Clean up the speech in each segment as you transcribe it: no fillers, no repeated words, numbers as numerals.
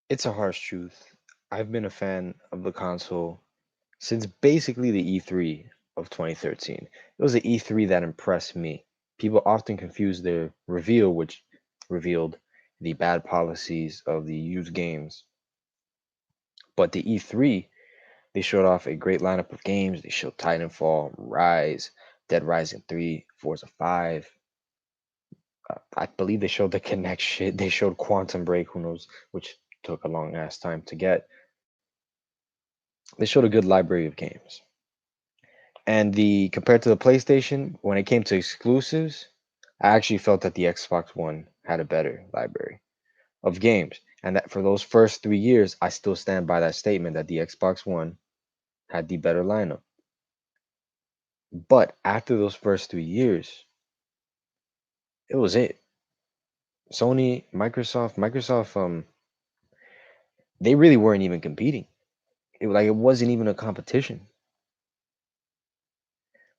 It's a harsh truth. I've been a fan of the console since basically the E3 of 2013. It was the E3 that impressed me. People often confuse the reveal, which revealed the bad policies of the used games. But the E3, they showed off a great lineup of games. They showed Titanfall, Rise, Dead Rising 3, Forza 5. I believe they showed the connection. They showed Quantum Break, who knows, which took a long ass time to get. They showed a good library of games. And the compared to the PlayStation, when it came to exclusives, I actually felt that the Xbox One had a better library of games. And that for those first 3 years, I still stand by that statement that the Xbox One had the better lineup. But after those first 3 years, it was it. Sony, Microsoft, they really weren't even competing. It wasn't even a competition.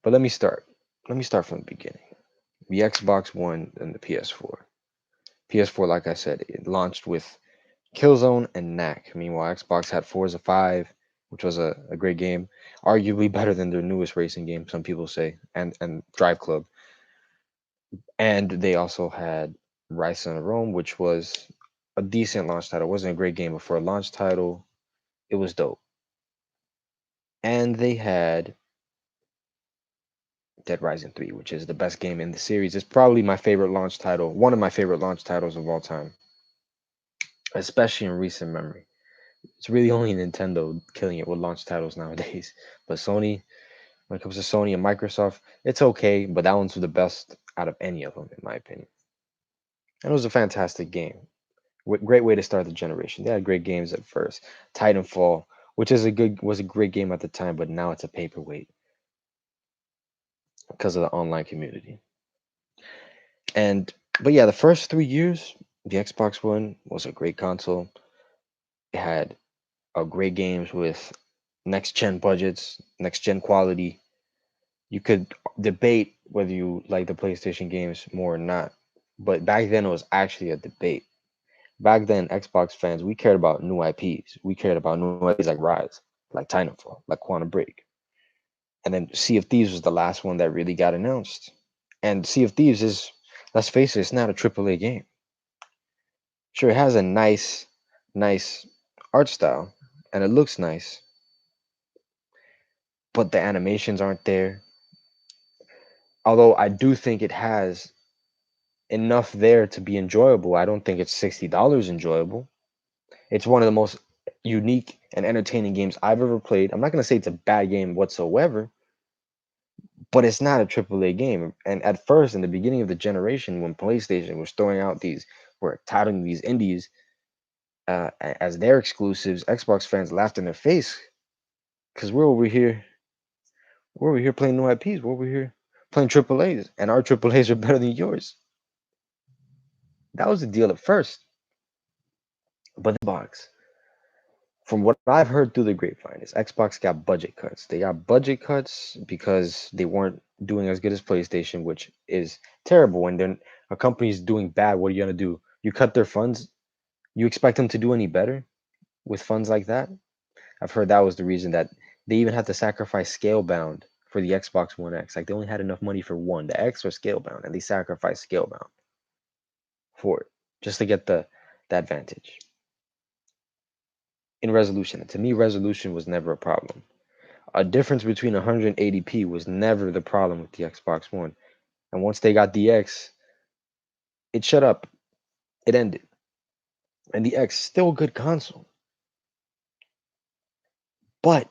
But let me start. Let me start from the beginning. The Xbox One and the PS4. PS4, like I said, it launched with Killzone and Knack. Meanwhile, Xbox had Forza 5, which was a great game, arguably better than their newest racing game, some people say, and Drive Club. And they also had Rise and Rome, which was a decent launch title. It wasn't a great game, but for a launch title, it was dope. And they had Dead Rising 3, which is the best game in the series. It's probably my favorite launch title, one of my favorite launch titles of all time, especially in recent memory. It's really only Nintendo killing it with launch titles nowadays. But Sony, when it comes to Sony and Microsoft, it's okay, but that one's the best out of any of them, in my opinion. And it was a fantastic game. Great way to start the generation. They had great games at first. Titanfall, which was a great game at the time, but now it's a paperweight because of the online community. And but yeah, the first 3 years, the Xbox One was a great console. It had great games with next gen budgets, next gen quality. You could debate whether you like the PlayStation games more or not, but back then it was actually a debate. Back then, Xbox fans, we cared about new IPs. We cared about new IPs like Rise, like Titanfall, like Quantum Break. And then Sea of Thieves was the last one that really got announced. And Sea of Thieves is, let's face it, it's not a AAA game. Sure, it has a nice art style, and it looks nice, but the animations aren't there. Although I do think it has enough there to be enjoyable. I don't think it's $60 enjoyable. It's one of the most unique and entertaining games I've ever played. I'm not going to say it's a bad game whatsoever, but it's not a AAA game. And at first, in the beginning of the generation, when PlayStation was throwing out were touting these indies as their exclusives, Xbox fans laughed in their face because we're over here playing new IPs, we're over here playing AAAs, and our AAAs are better than yours. That was the deal at first, but the box. From what I've heard through the grapevine is Xbox got budget cuts. They got budget cuts because they weren't doing as good as PlayStation, which is terrible. When then a company's doing bad, what are you gonna do? You cut their funds? You expect them to do any better with funds like that? I've heard that was the reason that they even had to sacrifice Scalebound for the Xbox One X. Like they only had enough money for one, the X or Scalebound, and they sacrificed Scalebound for it just to get the advantage in resolution. And to me, resolution was never a problem. A difference between 180p was never the problem with the Xbox One. And once they got the X, it shut up. It ended. And the X still a good console. But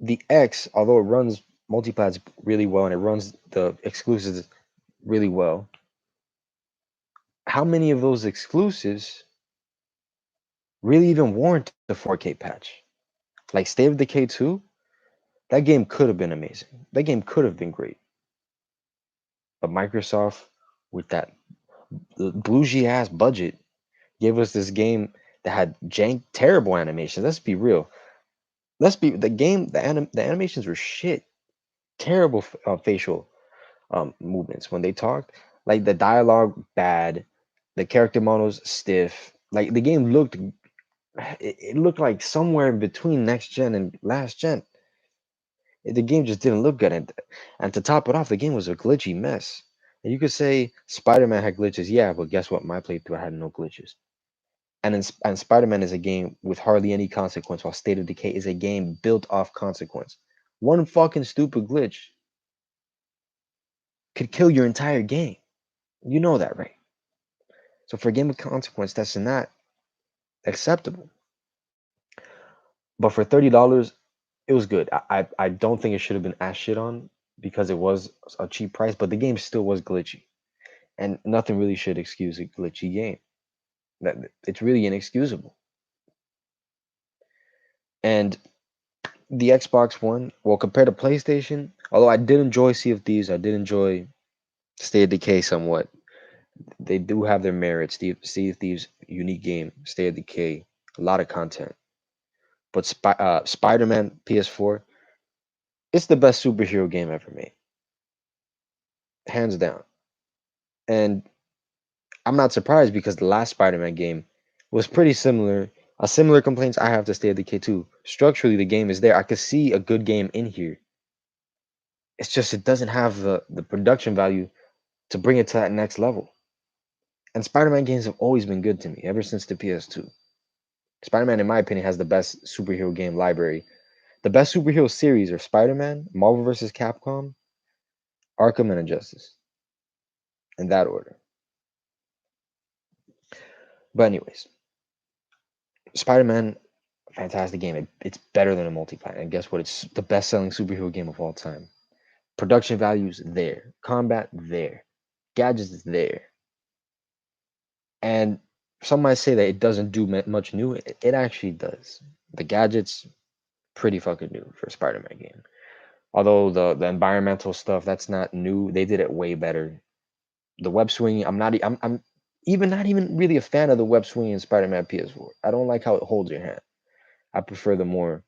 the X, although it runs multiplats really well and it runs the exclusives really well, how many of those exclusives really even warrant the 4K patch? Like State of Decay 2, that game could have been amazing. That game could have been great. But Microsoft, with that bougie ass budget, gave us this game that had terrible animations. Let's be real. Let's be the game. The animations were shit. Terrible facial movements when they talked. Like the dialogue bad, the character models stiff. Like the game looked, it looked like somewhere in between next gen and last gen. The game just didn't look good, and to top it off, the game was a glitchy mess. And you could say Spider-Man had glitches, yeah, but guess what? My playthrough had no glitches. And Spider-Man is a game with hardly any consequence, while State of Decay is a game built off consequence. One fucking stupid glitch could kill your entire game. You know that, right? So for a game of consequence, that's not acceptable. But for $30, it was good. I don't think it should have been ass shit on because it was a cheap price, but the game still was glitchy, and nothing really should excuse a glitchy game. That it's really inexcusable. And the Xbox One, well, compared to PlayStation, although I did enjoy Sea of Thieves, I did enjoy State of Decay somewhat. They do have their merits. Sea of Thieves, unique game. State of Decay, a lot of content. But Spider-Man PS4, it's the best superhero game ever made, hands down. And I'm not surprised because the last Spider-Man game was pretty similar. A similar complaints I have to State of Decay 2. Structurally, the game is there. I could see a good game in here. It's just it doesn't have the production value to bring it to that next level. And Spider-Man games have always been good to me ever since the PS2. Spider-Man, in my opinion, has the best superhero game library. The best superhero series are Spider-Man, Marvel vs. Capcom, Arkham, and Injustice. In that order. But anyways, Spider-Man, fantastic game. It's better than a multiplayer. And guess what? It's the best-selling superhero game of all time. Production values there. Combat there. Gadgets there. And some might say that it doesn't do much new. It actually does. The gadgets, pretty fucking new for a Spider-Man game. Although the environmental stuff, that's not new. They did it way better. The web swinging, I'm even not even really a fan of the web swinging in Spider-Man PS4. I don't like how it holds your hand. I prefer the more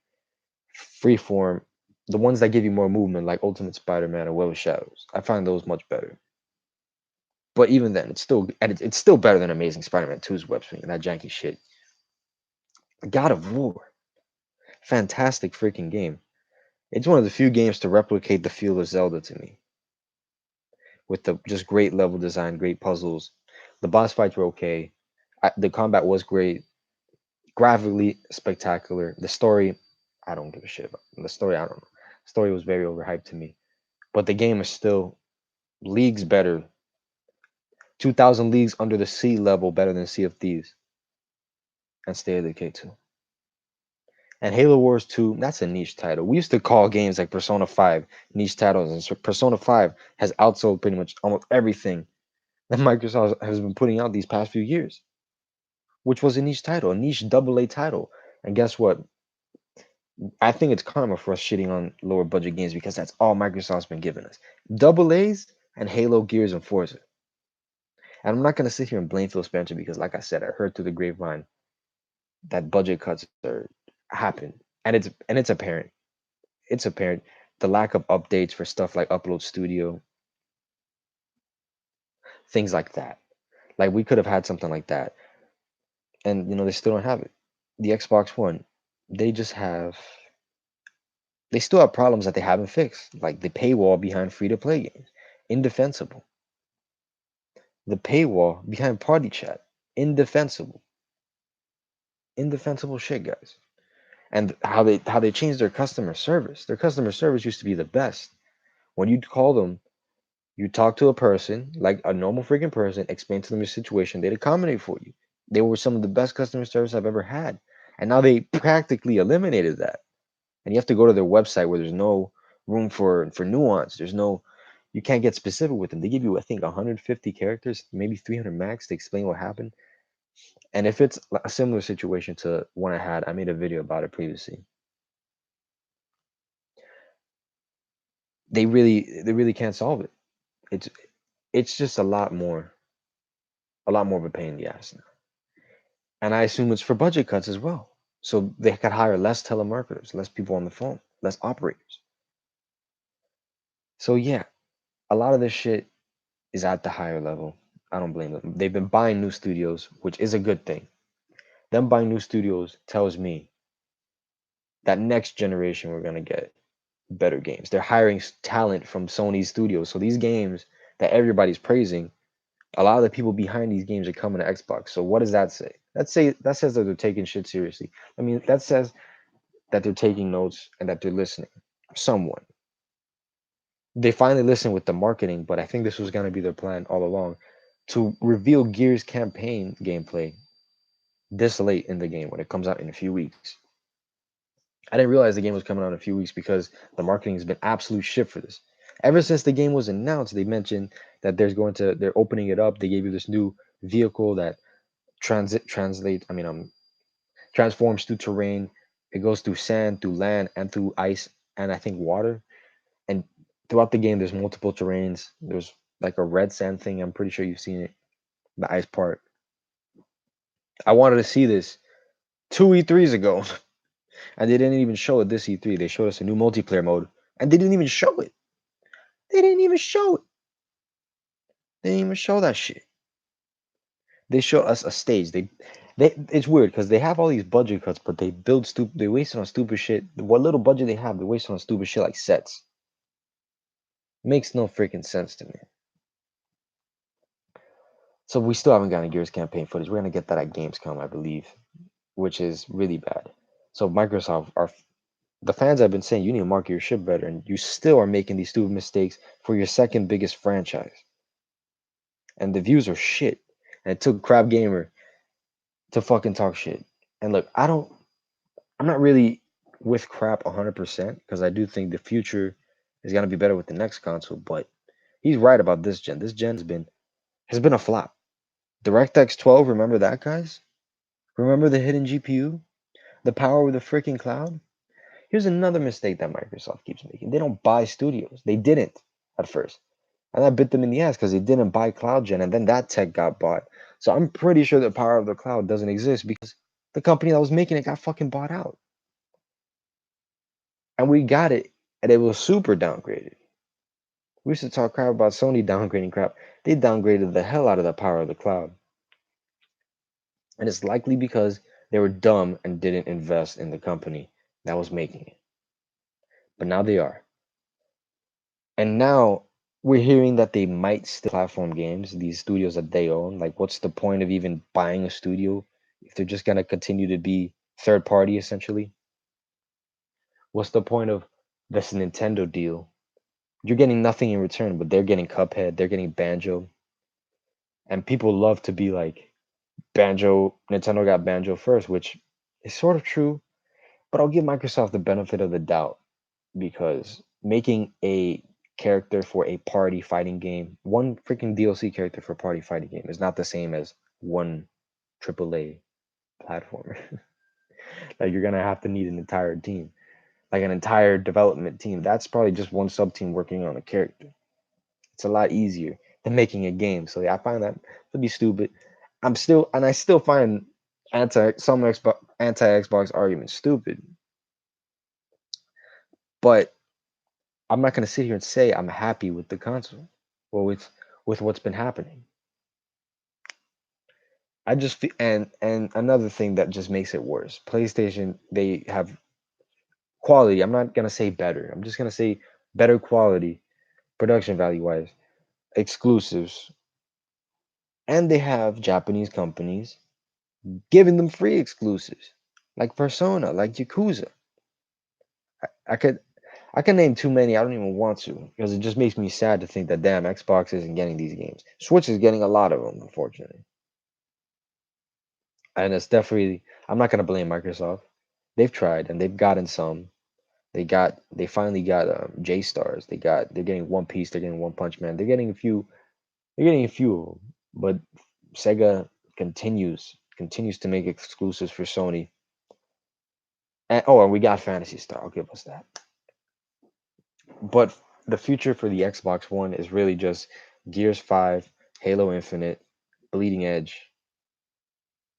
freeform, the ones that give you more movement, like Ultimate Spider-Man or Web of Shadows. I find those much better. But even then, it's still better than Amazing Spider-Man 2's web swinging, that janky shit. God of War, fantastic freaking game. It's one of the few games to replicate the feel of Zelda to me, with the just great level design, great puzzles. The boss fights were okay. The combat was great, graphically spectacular. The story, I don't give a shit about. The story, I don't know. The story was very overhyped to me, but the game is still leagues better, 2,000 leagues under the sea level better than Sea of Thieves and State of Decay 2. And Halo Wars 2, that's a niche title. We used to call games like Persona 5 niche titles, and so Persona 5 has outsold pretty much almost everything that Microsoft has been putting out these past few years, which was a niche title, a niche AA title. And guess what? I think it's karma for us shitting on lower budget games because that's all Microsoft's been giving us. Double A's and Halo, Gears, and Forza. And I'm not going to sit here and blame Phil Spencer because, like I said, I heard through the grapevine that budget cuts are happen, and it's apparent. It's apparent the lack of updates for stuff like Upload Studio, things like that. Like we could have had something like that, and they still don't have it. The Xbox One, they just have they still have problems that they haven't fixed, like the paywall behind free to play games, indefensible. The paywall behind Party Chat, indefensible, indefensible shit, guys. And how they changed their customer service. Their customer service used to be the best. When you'd call them, you talk to a person, like a normal freaking person, explain to them your situation, they'd accommodate for you. They were some of the best customer service I've ever had. And now they practically eliminated that. And you have to go to their website where there's no room for nuance. There's no You can't get specific with them. They give you, I think, 150 characters, maybe 300 max to explain what happened. And if it's a similar situation to one I had, I made a video about it previously. They really can't solve it. It's it's just a lot more of a pain in the ass now. And I assume it's for budget cuts as well. So they could hire less telemarketers, less people on the phone, less operators. So yeah, a lot of this shit is at the higher level. I don't blame them. They've been buying new studios, which is a good thing. Them buying new studios tells me that next generation we're gonna get better games. They're hiring talent from Sony's studios. So these games that everybody's praising, a lot of the people behind these games are coming to Xbox. So what does that say? That says that they're taking shit seriously. I mean, that says that they're taking notes and that they're listening. Someone. They finally listened with the marketing, but I think this was gonna be their plan all along to reveal Gears campaign gameplay this late in the game when it comes out in a few weeks. I didn't realize the game was coming out in a few weeks because the marketing has been absolute shit for this. Ever since the game was announced, they mentioned that they're opening it up. They gave you this new vehicle that transforms through terrain. It goes through sand, through land, and through ice, and I think water. And throughout the game, there's multiple terrains. There's like a red sand thing. I'm pretty sure you've seen it, the ice part. I wanted to see this two E3s ago, and they didn't even show it this E3. They showed us a new multiplayer mode, and they didn't even show it. They didn't even show it. They didn't even show that shit. They showed us a stage. They it's weird because they have all these budget cuts, but they build stupid. They waste it on stupid shit. What little budget they have, they waste it on stupid shit like sets. Makes no freaking sense to me. So we still haven't gotten Gears campaign footage. We're gonna get that at Gamescom, I believe, which is really bad. So Microsoft, the fans have been saying you need to market your shit better, and you still are making these stupid mistakes for your second biggest franchise, and the views are shit. And it took Crab Gamer to fucking talk shit. And look, I'm not really with Crap 100% because I do think the future is gonna be better with the next console. But he's right about this gen. This gen has been a flop. DirectX 12, remember that, guys? Remember the hidden GPU, the power of the freaking cloud? Here's another mistake that Microsoft keeps making. They don't buy studios. They didn't at first. And that bit them in the ass because they didn't buy CloudGen and then that tech got bought. So I'm pretty sure the power of the cloud doesn't exist because the company that was making it got fucking bought out. And we got it and it was super downgraded. We used to talk crap about Sony downgrading crap. They downgraded the hell out of the power of the cloud. And it's likely because they were dumb and didn't invest in the company that was making it. But now they are. And now we're hearing that they might still platform games, these studios that they own. Like, what's the point of even buying a studio if they're just gonna continue to be third party essentially? What's the point of this Nintendo deal? You're getting nothing in return, but they're getting Cuphead, they're getting Banjo, and people love to be like Nintendo got Banjo first, which is sort of true, but I'll give Microsoft the benefit of the doubt because making a character for a party fighting game, one freaking DLC character for a party fighting game is not the same as one AAA platformer. Like you're gonna have to need an entire team, like an entire development team. That's probably just one sub team working on a character. It's a lot easier than making a game. So yeah, I find that to be stupid. I still find anti Xbox arguments stupid, but I'm not gonna sit here and say I'm happy with the console or with what's been happening. I just feel, and another thing that just makes it worse. PlayStation, they have quality. I'm not gonna say better. I'm just gonna say better quality, production value wise, exclusives, and they have Japanese companies giving them free exclusives, like Persona, like Yakuza. I could I can name too many. I don't even want to because it just makes me sad to think that damn Xbox isn't getting these games. Switch is getting a lot of them, unfortunately. And it's definitely I'm not gonna blame Microsoft. They've tried and they've gotten some. They finally got J Stars. They're getting One Piece. They're getting One Punch Man. They're getting a few of them. But Sega continues to make exclusives for Sony. And we got Fantasy Star. I'll give us that. But the future for the Xbox One is really just Gears 5, Halo Infinite, Bleeding Edge,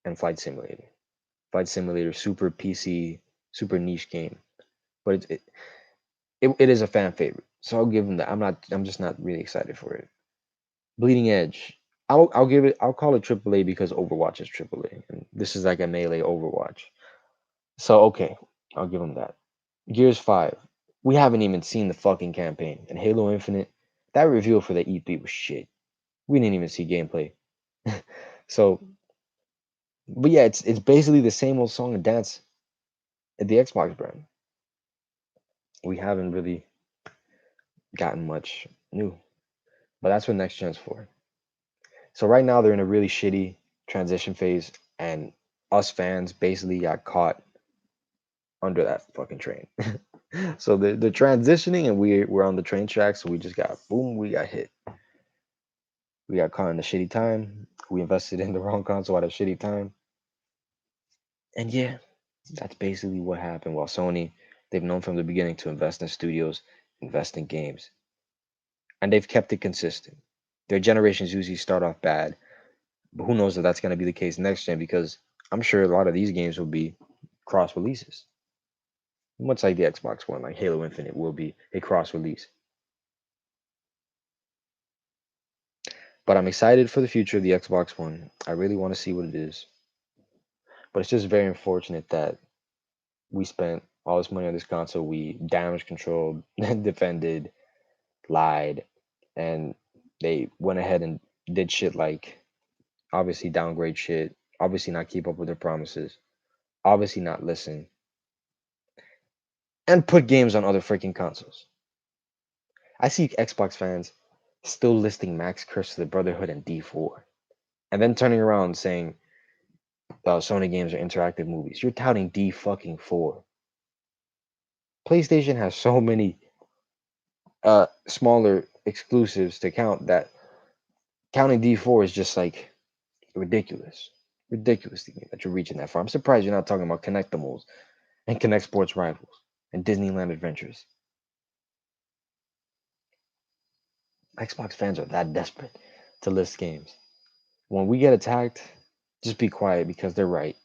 and Flight Simulator. Flight Simulator, super PC, super niche game, but it is a fan favorite. So I'll give them that. I'm just not really excited for it. Bleeding Edge. I'll call it AAA because Overwatch is AAA, and this is like a melee Overwatch. So okay, I'll give them that. Gears 5. We haven't even seen the fucking campaign. And Halo Infinite, that reveal for the EP was shit. We didn't even see gameplay. So, but yeah, it's basically the same old song and dance at the Xbox brand. We haven't really gotten much new. But that's what next gen's for. So right now they're in a really shitty transition phase, and us fans basically got caught under that fucking train. So they're transitioning, and we're on the train track. So we just got boom, we got hit. We got caught in a shitty time. We invested in the wrong console at a shitty time, and yeah, that's basically what happened. While Sony, they've known from the beginning to invest in studios, invest in games, and they've kept it consistent. Their generations usually start off bad, but who knows if that's going to be the case next gen, because I'm sure a lot of these games will be cross releases. Much like the Xbox One, like Halo Infinite will be a cross release. But I'm excited for the future of the Xbox One. I really want to see what it is. But it's just very unfortunate that we spent all this money on this console. We damage controlled, defended, lied, and they went ahead and did shit like obviously downgrade shit, obviously not keep up with their promises, obviously not listen, and put games on other freaking consoles. I see Xbox fans still listing Max Curse of the Brotherhood and D4, and then turning around saying Sony games are interactive movies. You're touting D fucking 4. PlayStation has so many smaller exclusives to count that counting D4 is just like ridiculous. Ridiculous to me that you're reaching that far. I'm surprised you're not talking about Connectimals and Connect Sports Rivals and Disneyland Adventures. Xbox fans are that desperate to list games. When we get attacked, just be quiet because they're right.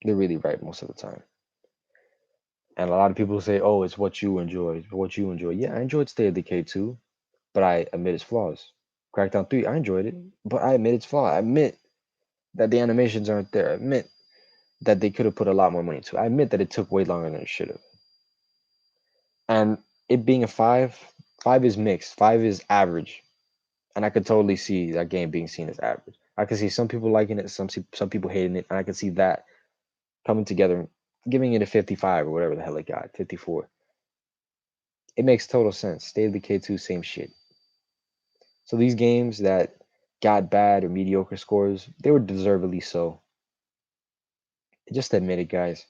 They're really right most of the time. And a lot of people say, "Oh, it's what you enjoy. It's what you enjoy." Yeah, I enjoyed State of Decay 2, but I admit its flaws. Crackdown 3, I enjoyed it, but I admit its flaw. I admit that the animations aren't there. I admit that they could have put a lot more money into it. I admit that it took way longer than it should have. And it being a 5, 5 is mixed. 5 is average. And I could totally see that game being seen as average. I could see some people liking it, some people hating it, and I could see that coming together, giving it a 55 or whatever the hell it got, 54. It makes total sense. State of Decay 2, same shit. So these games that got bad or mediocre scores, they were deservedly so. Just admit it, guys.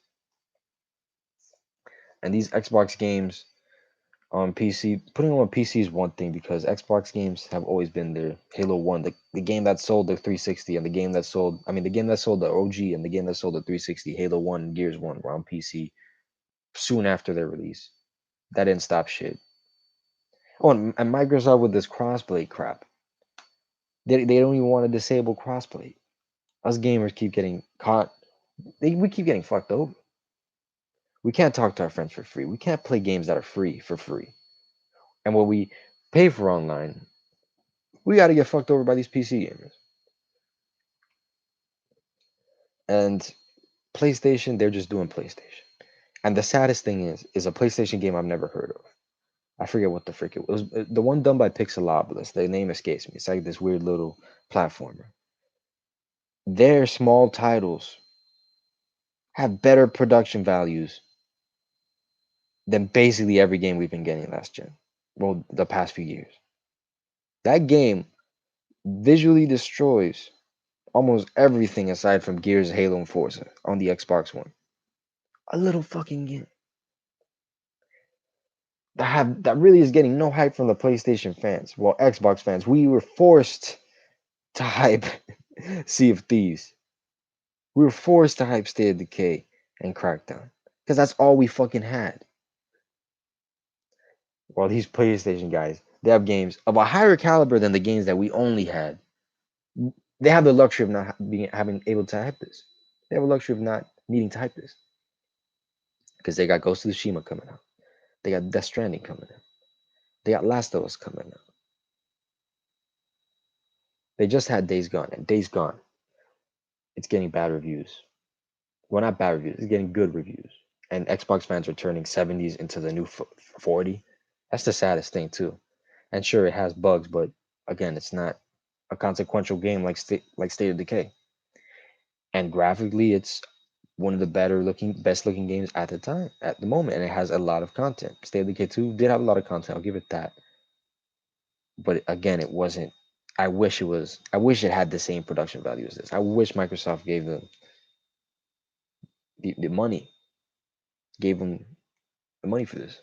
And these Xbox games on PC, putting them on PC is one thing because Xbox games have always been there. Halo 1, the game that sold the 360 and the game that sold, the game that sold the OG and the game that sold the 360, Halo 1 and Gears 1 were on PC soon after their release. That didn't stop shit. Oh, and Microsoft with this crossplay crap. They don't even want to disable crossplay. Us gamers keep getting caught. We keep getting fucked over. We can't talk to our friends for free. We can't play games that are free for free. And what we pay for online, we got to get fucked over by these PC gamers. And PlayStation, they're just doing PlayStation. And the saddest thing is a PlayStation game I've never heard of. I forget what the frick it was. The one done by Pixelopolis. The name escapes me. It's like this weird little platformer. Their small titles have better production values than basically every game we've been getting last gen. Well, the past few years. That game visually destroys almost everything aside from Gears, Halo, and Forza on the Xbox One. A little fucking game that really is getting no hype from the PlayStation fans. Well, Xbox fans, we were forced to hype Sea of Thieves. We were forced to hype State of Decay and Crackdown because that's all we fucking had. Well, these PlayStation guys, they have games of a higher caliber than the games that we only had. They have the luxury of not having able to hype this. They have a luxury of not needing to hype this because they got Ghost of Tsushima coming out. They got Death Stranding coming out. They got Last of Us coming out. They just had Days Gone, and Days Gone, it's getting bad reviews. Well, not bad reviews. It's getting good reviews. And Xbox fans are turning 70s into the new 40. That's the saddest thing too. And sure, it has bugs, but again, it's not a consequential game like State of Decay. And graphically, it's one of the best looking games at the time, at the moment, and it has a lot of content. State of Decay 2 did have a lot of content. I'll give it that. But again, it wasn't. I wish it was. I wish it had the same production value as this. I wish Microsoft gave them the money, gave them the money for this.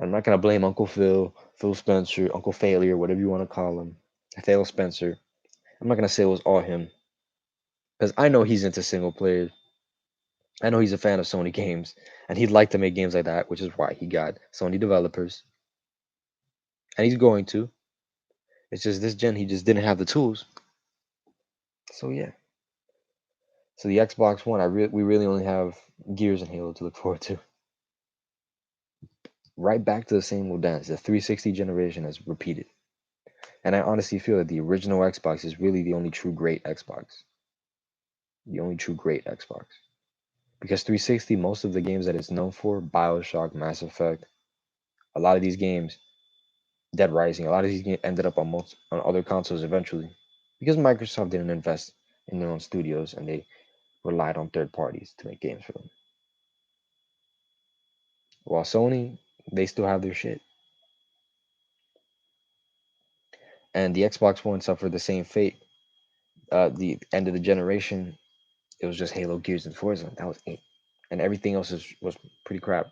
I'm not gonna blame Uncle Phil, Phil Spencer, Uncle Failure, whatever you want to call him, Phil Spencer. I'm not gonna say it was all him because I know he's into single player. I know he's a fan of Sony games, and he'd like to make games like that, which is why he got Sony developers, and he's going to. It's just this gen he just didn't have the tools. So yeah. So the Xbox One, we really only have Gears and Halo to look forward to. Right back to the same old dance. The 360 generation has repeated. And I honestly feel that the original Xbox is really the only true great Xbox. The only true great Xbox. Because 360, most of the games that it's known for, BioShock, Mass Effect, a lot of these games, Dead Rising, a lot of these games ended up on other consoles eventually. Because Microsoft didn't invest in their own studios and they relied on third parties to make games for them. While Sony, they still have their shit. And the Xbox One suffered the same fate. The end of the generation, it was just Halo, Gears, and Forza. That was it. And everything else was pretty crap.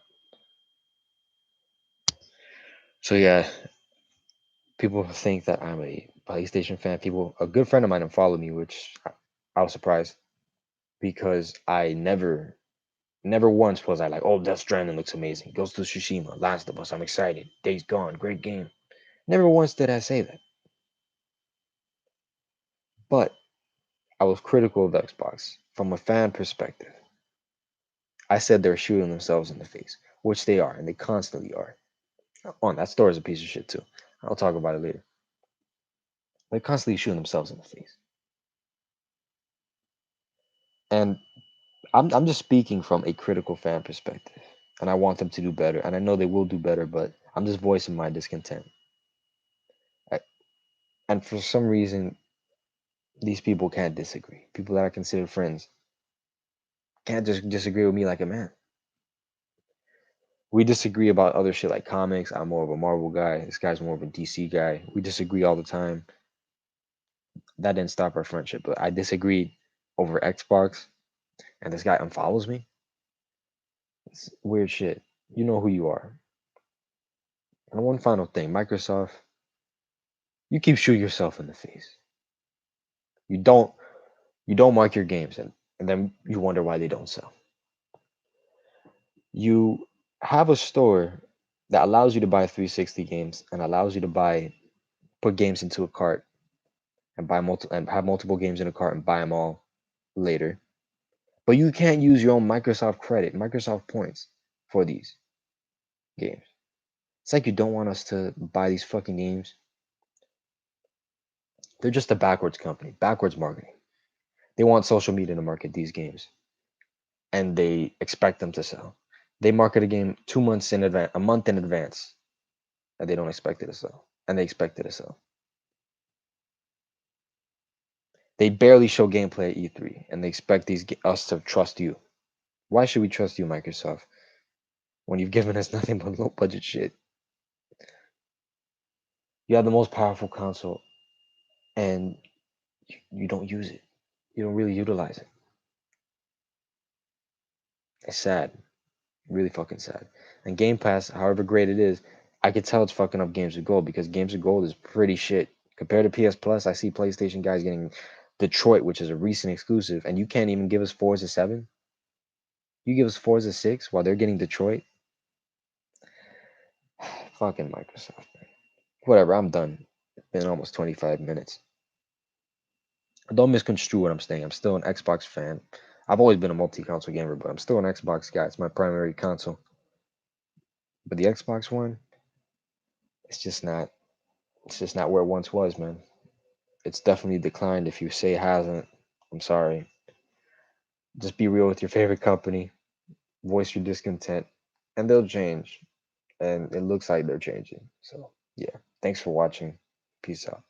So yeah, people think that I'm a PlayStation fan. A good friend of mine, followed me, which I was surprised because I never once was I like, oh, Death Stranding looks amazing. Ghost of Tsushima, Last of Us, I'm excited. Days Gone, great game. Never once did I say that. But I was critical of Xbox from a fan perspective. I said they're shooting themselves in the face, which they are, and they constantly are. That store is a piece of shit too. I'll talk about it later. They're constantly shooting themselves in the face. And I'm just speaking from a critical fan perspective. And I want them to do better. And I know they will do better, but I'm just voicing my discontent. I, and for some reason, these people can't disagree. People that I consider friends can't just disagree with me like a man. We disagree about other shit like comics. I'm more of a Marvel guy. This guy's more of a DC guy. We disagree all the time. That didn't stop our friendship, but I disagreed over Xbox, and this guy unfollows me. It's weird shit. You know who you are. And one final thing, Microsoft, you keep shooting yourself in the face. You don't mark your games, and then you wonder why they don't sell. You have a store that allows you to buy 360 games and allows you to put games into a cart and have multiple games in a cart and buy them all later. But you can't use your own Microsoft credit, Microsoft points for these games. It's like you don't want us to buy these fucking games. They're just a backwards company, backwards marketing. They want social media to market these games, and they expect them to sell. They market a game 2 months in advance, a month in advance, and they don't expect it to sell, and they expect it to sell. They barely show gameplay at E3, and they expect us to trust you. Why should we trust you, Microsoft, when you've given us nothing but low budget shit? You have the most powerful console, and you don't use it. You don't really utilize it. It's sad. Really fucking sad. And Game Pass, however great it is, I could tell it's fucking up Games with Gold because Games with Gold is pretty shit. Compared to PS Plus, I see PlayStation guys getting Detroit, which is a recent exclusive, and you can't even give us Forza 7. You give us Forza 6 while they're getting Detroit. Fucking Microsoft, man. Whatever, I'm done. It's been almost 25 minutes. Don't misconstrue what I'm saying. I'm still an Xbox fan. I've always been a multi-console gamer, but I'm still an Xbox guy. It's my primary console. But the Xbox One, it's just not. It's just not where it once was, man. it's definitely declined. If you say it hasn't, I'm sorry. Just be real with your favorite company, voice your discontent, and they'll change. And it looks like they're changing. So, yeah. Thanks for watching. Peace out.